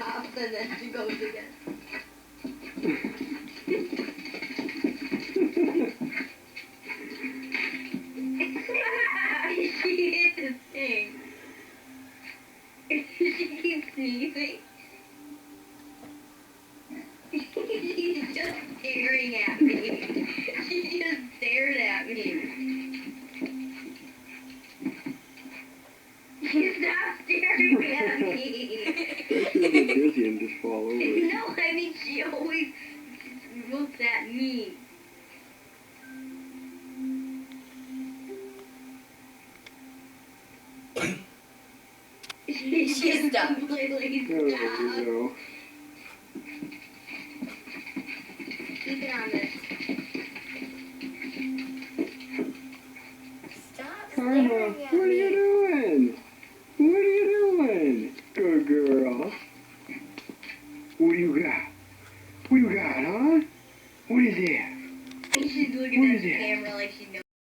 stops and then she goes again. She hit the thing. She keeps sneezing. She's just staring at me. She just stared at me. She stopped staring at me. Especially when you're busy and just fall over. No, I mean, she always looks at me. She stopped. Completely There we stopped. go. Keep it on this. Stop Karma, staring what at are you me. doing? What are you doing? Good girl. What do you got? What do you got, huh? What is it? She's looking What at is the it? camera like she knows